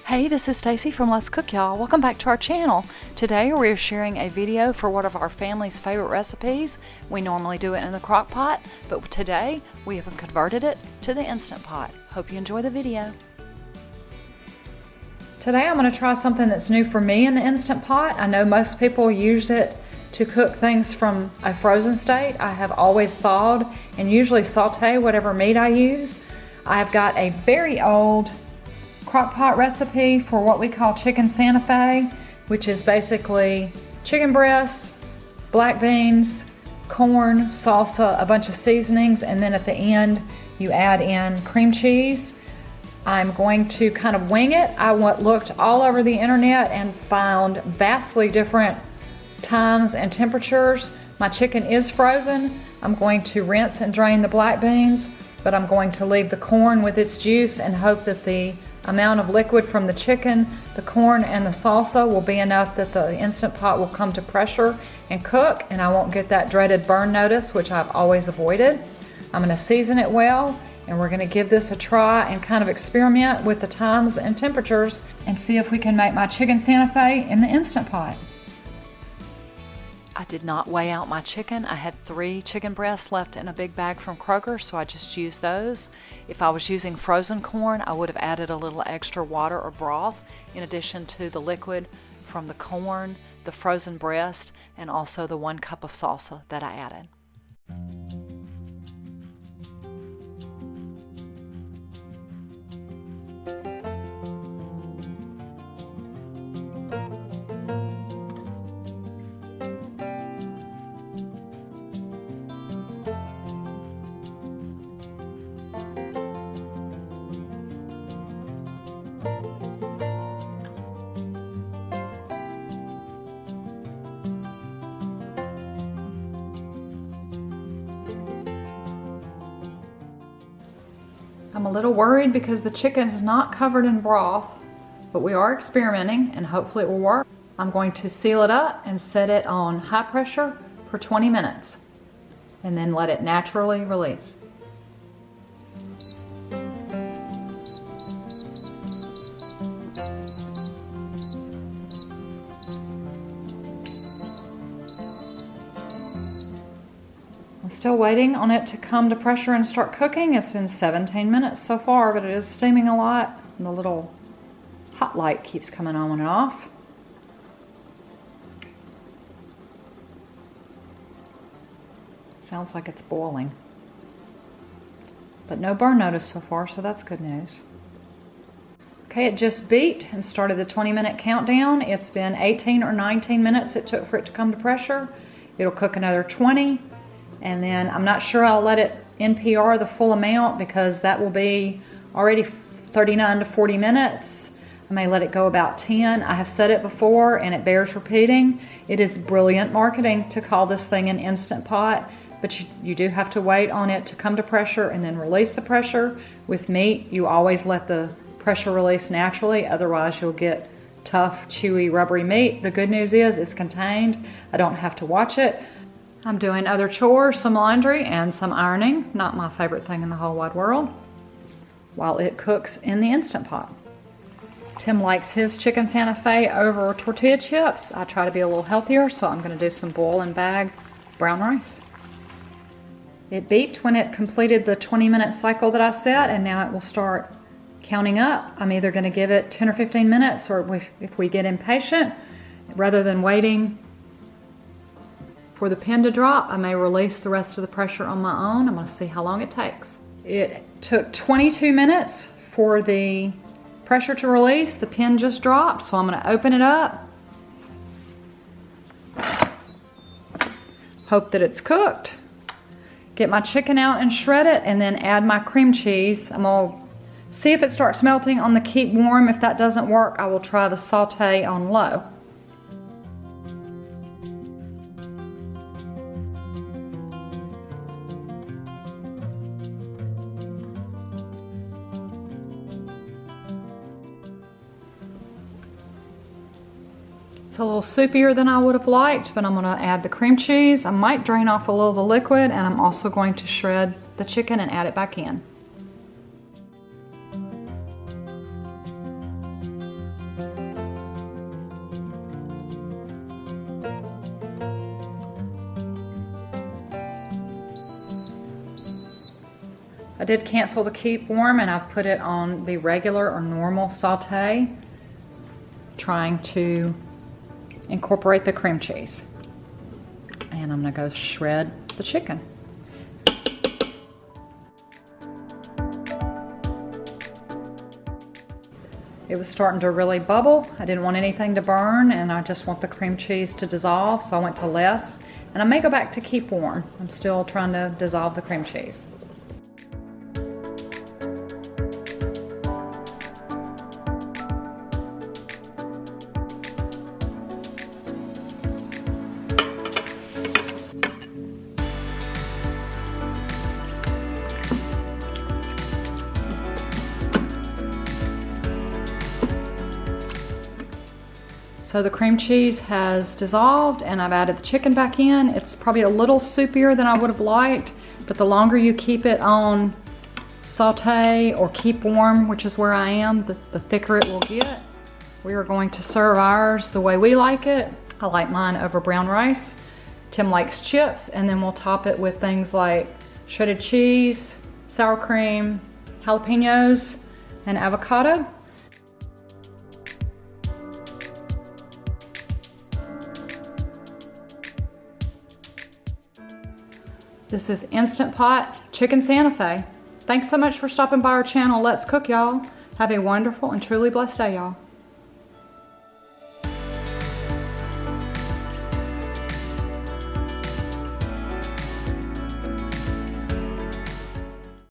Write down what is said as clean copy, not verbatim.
Hey, this is Stacy from Let's Cook, y'all. Welcome back to our channel. Today we're sharing a video for one of our family's favorite recipes. We normally do it in the crock pot, but today we have converted it to the Instant Pot. Hope you enjoy the video. Today I'm going to try something that's new for me in the Instant Pot. I know most people use it to cook things from a frozen state. I have always thawed and usually saute whatever meat I use. I've got a very old crock pot recipe for what we call chicken Santa Fe, which is basically chicken breasts, black beans, corn, salsa, a bunch of seasonings, and then at the end you add in cream cheese. I'm going to kind of wing it. I looked all over the internet and found vastly different times and temperatures. My chicken is frozen. I'm going to rinse and drain the black beans, but I'm going to leave the corn with its juice and hope that the amount of liquid from the chicken, the corn, and the salsa will be enough that the Instant Pot will come to pressure and cook, and I won't get that dreaded burn notice, which I've always avoided. I'm going to season it well, and we're going to give this a try and kind of experiment with the times and temperatures and see if we can make my chicken Santa Fe in the Instant Pot. I did not weigh out my chicken. I had 3 chicken breasts left in a big bag from Kroger, so I just used those. If I was using frozen corn, I would have added a little extra water or broth in addition to the liquid from the corn, the frozen breast, and also the 1 cup of salsa that I added. I'm a little worried because the chicken is not covered in broth, but we are experimenting and hopefully it will work. I'm going to seal it up and set it on high pressure for 20 minutes and then let it naturally release. I'm still waiting on it to come to pressure and start cooking. It's been 17 minutes so far, but it is steaming a lot. And the little hot light keeps coming on and off. Sounds like it's boiling. But no burn notice so far, so that's good news. Okay, it just beat and started the 20-minute countdown. It's been 18 or 19 minutes it took for it to come to pressure. It'll cook another 20. And then I'm not sure I'll let it NPR the full amount because that will be already 39 to 40 minutes. I may let it go about 10. I have said it before and it bears repeating. It is brilliant marketing to call this thing an Instant Pot, but you do have to wait on it to come to pressure and then release the pressure. With meat, you always let the pressure release naturally, otherwise you'll get tough, chewy, rubbery meat. The good news is it's contained. I don't have to watch it. I'm doing other chores, some laundry and some ironing, not my favorite thing in the whole wide world, while it cooks in the Instant Pot. Tim likes his chicken Santa Fe over tortilla chips. I try to be a little healthier, so I'm going to do some boil and bag brown rice. It beeped when it completed the 20-minute cycle that I set, and now it will start counting up. I'm either going to give it 10 or 15 minutes, or if we get impatient, rather than waiting for the pin to drop, I may release the rest of the pressure on my own. I'm going to see how long it takes. It took 22 minutes for the pressure to release. The pin just dropped, so I'm going to open it up. Hope that it's cooked. Get my chicken out and shred it, and then add my cream cheese. I'm going to see if it starts melting on the keep warm. If that doesn't work, I will try the saute on low. It's a little soupier than I would have liked, but I'm going to add the cream cheese. I might drain off a little of the liquid, and I'm also going to shred the chicken and add it back in. did cancel the keep warm and I've put it on the regular or normal saute, trying to incorporate the cream cheese. And I'm gonna go shred the chicken. It was starting to really bubble. I didn't want anything to burn and I just want the cream cheese to dissolve, so I went to less. And I may go back to keep warm. I'm still trying to dissolve the cream cheese. So the cream cheese has dissolved and I've added the chicken back in. It's probably a little soupier than I would have liked, but the longer you keep it on saute or keep warm, which is where I am, the thicker it will get. We are going to serve ours the way we like it. I like mine over brown rice. Tim likes chips, and then we'll top it with things like shredded cheese, sour cream, jalapenos, and avocado. This is Instant Pot Chicken Santa Fe. Thanks so much for stopping by our channel. Let's cook, y'all. Have a wonderful and truly blessed day, y'all.